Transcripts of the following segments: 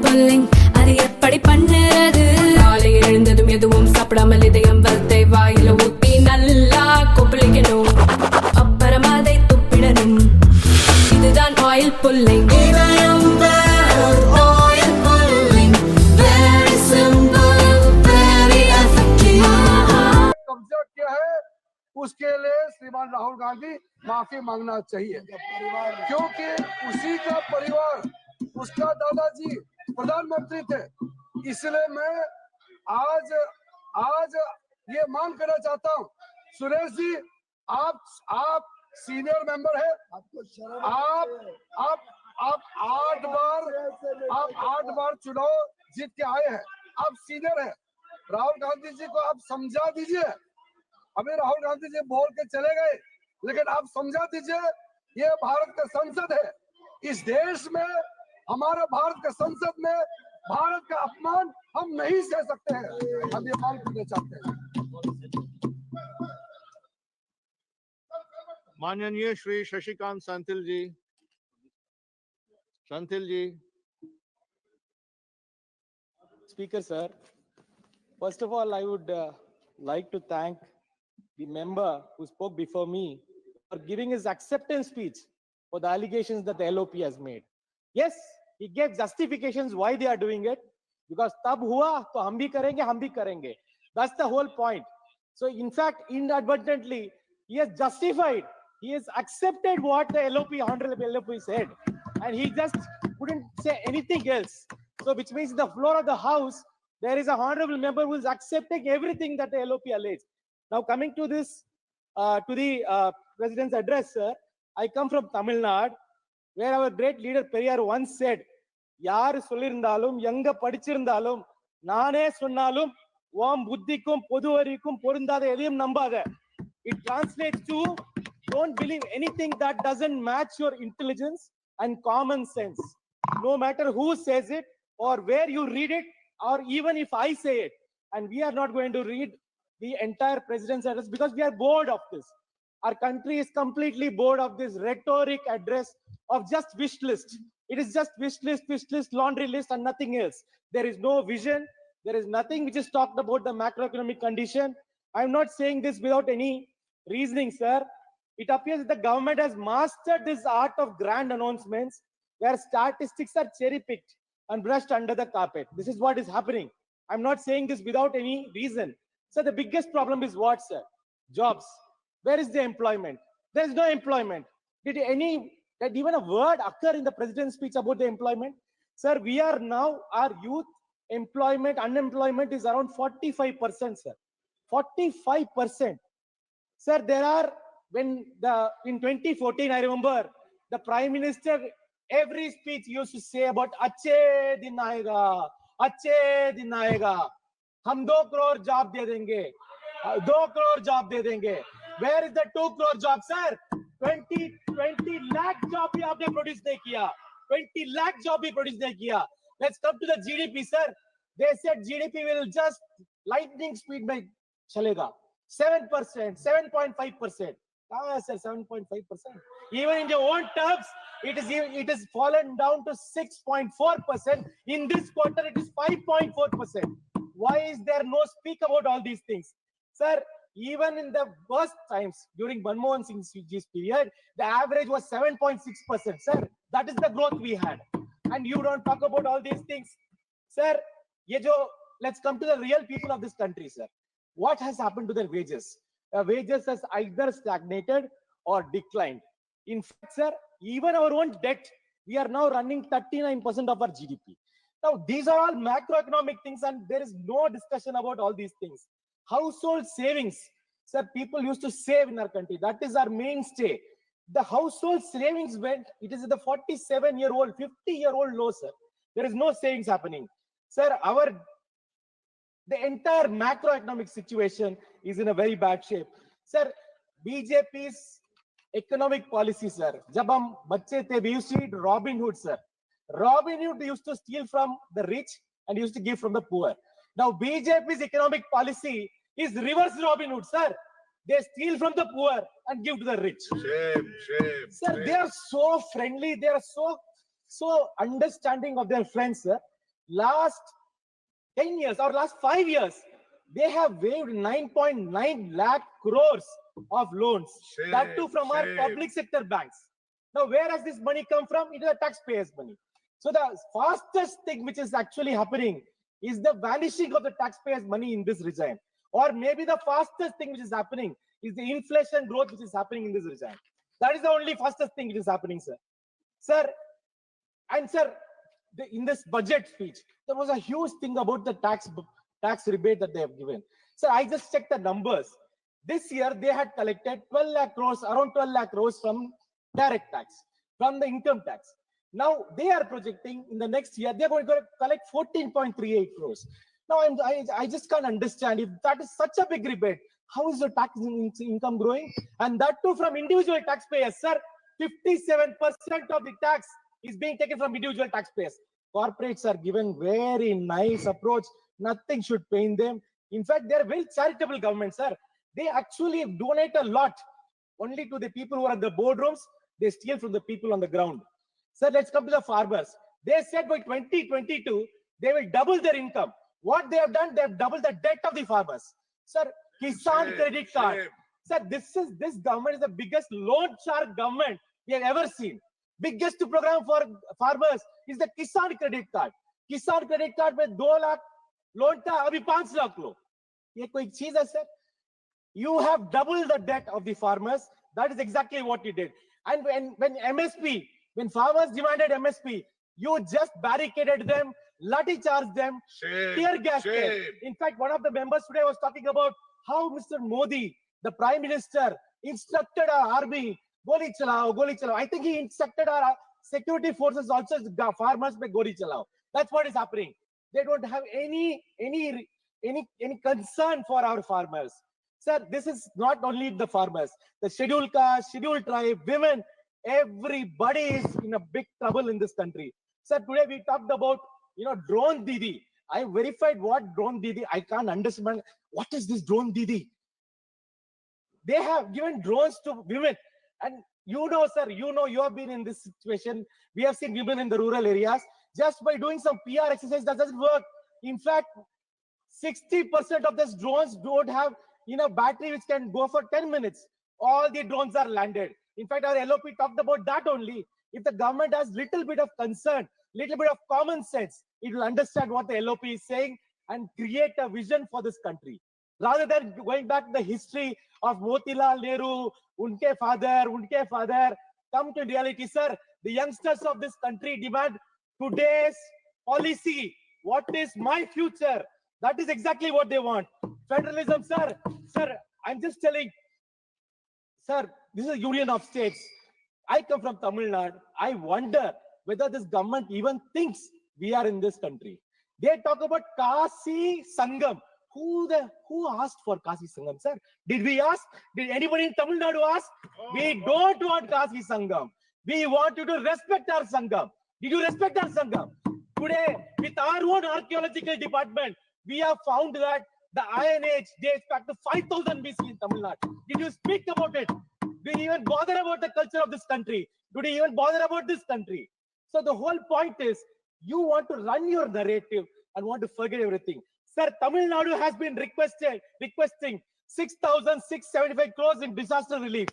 pulling அது எப்படி பண்ணுறது காலை எழுந்ததும் எதுவும் சாப்பிடாமல் இதயம் வளத்தை வாயில ஊத்தி நல்லா கொப்பளிக்கணும் அப்புறம் அதை துப்பிடணும் இதுதான் ஆயில் புல்லிங் उसके लिए श्रीमान राहुल गांधी माफी मांगना चाहिए क्योंकि उसी का परिवार उसका दादाजी प्रधानमंत्री थे। इसलिए मैं आज ये मांग करना चाहता हूँ सुरेश जी आप सीनियर मेंबर है आप 8 बार चुनाव जीत के आए हैं आप सीनियर है राहुल गांधी जी को आप समझा दीजिए। अभी राहुल गांधी जी बोल के चले गए लेकिन आप समझा दीजिए ये भारत का संसद है इस देश में हमारा भारत का संसद में भारत का अपमान हम नहीं सह सकते हैं हम ये मांग करना चाहते हैं। माननीय श्री शशिकांत सेंथिल जी Speaker sir, first of all I would like to thank the member who spoke before me for giving his acceptance speech for the allegations that the LOP has made. Yes, he gave justifications why they are doing it because tab hua to hum bhi karenge. That's the whole point. So in fact inadvertently he has justified, he has accepted what the honorable LOP said and he just couldn't say anything else. So which means the floor of the house there is a honorable member who is accepting everything that the LOP alleged. Now coming to this, to the President's address, sir, I come from Tamil Nadu, where our great leader Periyar once said, "Yaar sollirundalum, yanga padichirundalum, naane sonnalum, vam buddhikum poduvarikum porundada edhiyum nambada." It translates to, don't believe anything that doesn't match your intelligence and common sense. No matter who says it or where you read it, or even if I say it, and we are not going to read the entire president's address because we are bored of this. Our country is completely bored of this rhetoric address of just wish list. It is just wish list, laundry list and nothing else. There is no vision. There is nothing which is talked about the macroeconomic condition. I'm not saying this without any reasoning, sir. It appears that the government has mastered this art of grand announcements where statistics are cherry-picked and brushed under the carpet. This is what is happening. I'm not saying this without any reason. So the biggest problem is what, sir? Jobs. Where is the employment? There is no employment. Did even a word occur in the president's speech about the employment? Sir, we are now, our youth unemployment is around 45%, sir. 45%. Sir, there are, in 2014, I remember the Prime Minister, every speech used to say about Achhe din aayega. हम 2 crore job दे देंगे 2 crore job दे देंगे where is the 2 crore job sir 20 lakh job भी आपने produce नहीं किया 20 lakh job भी प्रोड्यूस नहीं किया let's come to the GDP sir they said GDP will just lightning speed में चलेगा 7% 7.5% कहां है sir 7.5% even in your own terms it is fallen down to 6.4% in this quarter it is 5.4%. Why is there no speak about all these things? Sir, even in the worst times during Manmohan Singh's period, the average was 7.6%. Sir, that is the growth we had. And you don't talk about all these things. Sir, let's come to the real people of this country, sir. What has happened to their wages? Wages has either stagnated or declined. In fact, sir, even our own debt, we are now running 39% of our GDP. Now, these are all macroeconomic things and there is no discussion about all these things. Household savings. Sir, people used to save in our country. That is our mainstay. The household savings went, it is the 47-year-old, 50-year-old low, sir. There is no savings happening. Sir, the entire macroeconomic situation is in a very bad shape. Sir, BJP's economic policy, sir. Jab hum bacche the, we used to eat Robin Hood, sir. Robin Hood used to steal from the rich and used to give from the poor. Now BJP's economic policy is reverse Robin Hood, sir. They steal from the poor and give to the rich. Shame. Sir, they are so friendly. They are so understanding of their friends, sir. last 10 years or last 5 years, they have waived 9.9 lakh crores of loans. Shame, That too from our shame. public sector banks. Now, where has this money come from? It is the taxpayers' money. So the fastest thing which is actually happening is the vanishing of the taxpayers' money in this regime. Or maybe the fastest thing which is happening is the inflation growth which is happening in this regime. That is the only fastest thing which is happening, sir. Sir, and sir, in this budget speech, there was a huge thing about the tax rebate that they have given. Sir, I just checked the numbers. This year, they had collected 12 lakh crores, around 12 lakh crores from direct tax, from the income tax. Now, they are projecting in the next year, they are going to collect 14.38 crores. Now, I just can't understand, if that is such a big rebate, how is the tax income growing? And that too from individual taxpayers, sir. 57% of the tax is being taken from individual taxpayers. Corporates are given very nice approach. Nothing should pain them. In fact, they are very charitable government, sir. They actually donate a lot only to the people who are in the boardrooms. They steal from the people on the ground. Sir, let's come to the farmers. They said by 2022, they will double their income. What they have done, they have doubled the debt of the farmers. Sir, Kisan credit card. Sir, this government is the biggest loan shark government we have ever seen. Biggest program for farmers is the Kisan credit card. Kisan credit card में 2 lakh loan था, अभी 5 लाख लो. ये कोई चीज है, sir? You have doubled the debt of the farmers. That is exactly what you did. And when MSP, when farmers demanded MSP, you just barricaded them, lathi charged them, tear gas them. In fact, one of the members today was talking about how Mr. Modi, the Prime Minister, instructed our army, goli chalao, goli chalao. I think he instructed our security forces also, farmers by goli chalao. That's what is happening. They don't have any concern for our farmers. Sir, this is not only the farmers, the scheduled caste, scheduled tribe, women, everybody is in a big trouble in this country. Sir, today we talked about, drone Didi. I verified what drone Didi, I can't understand. What is this drone Didi? They have given drones to women. And sir, you have been in this situation. We have seen women in the rural areas. Just by doing some PR exercise, that doesn't work. In fact, 60% of these drones don't have battery which can go for 10 minutes. All the drones are landed. In fact, our LOP talked about that only. If the government has little bit of concern, little bit of common sense, it will understand what the LOP is saying and create a vision for this country. Rather than going back to the history of Motilal Nehru, unke father, come to reality, sir. The youngsters of this country demand today's policy. What is my future? That is exactly what they want. Federalism, sir. Sir, I'm just telling, sir, this is a union of states. I come from Tamil Nadu. I wonder whether this government even thinks we are in this country. They talk about Kasi Sangam. Who asked for Kasi Sangam, sir? Did we ask? Did anybody in Tamil Nadu ask? We don't want Kasi Sangam. We want you to respect our Sangam. Did you respect our Sangam? Today, with our own archaeological department, we have found that the Iron Age dates back to 5000 BC in Tamil Nadu. Did you speak about it? Did you even bother about the culture of this country? Did you even bother about this country? So the whole point is, you want to run your narrative and want to forget everything. Sir, Tamil Nadu has been requesting 6,675 crores in disaster relief,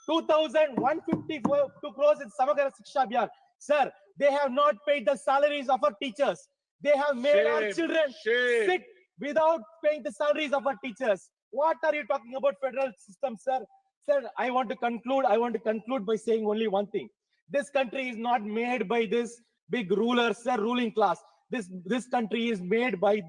2,152 crores in Samagra Shiksha Abhiyan. Sir, they have not paid the salaries of our teachers. They have made our children sick without paying the salaries of our teachers. What are you talking about federal system, sir? Sir, I want to conclude by saying only one thing. This country is not made by this big rulers, sir, ruling class. This country is made by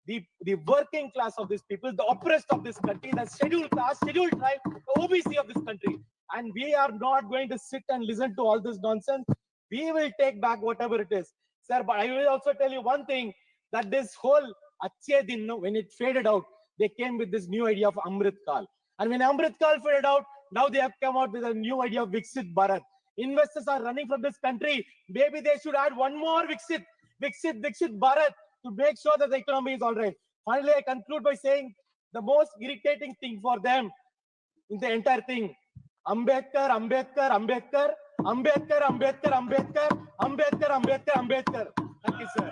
the working class of these people, the oppressed of this country, the scheduled caste, scheduled tribe, the OBC of this country. And we are not going to sit and listen to all this nonsense. We will take back whatever it is. Sir, but I will also tell you one thing, that this whole Achhe Din, when it faded out, they came with this new idea of Amrit Kal. And when Amrit Kal faded out, now they have come out with a new idea of Viksit Bharat. Investors are running from this country. Maybe they should add one more Viksit Bharat to make sure that the economy is all right. Finally, I conclude by saying the most irritating thing for them in the entire thing, Ambedkar. Thank you, sir.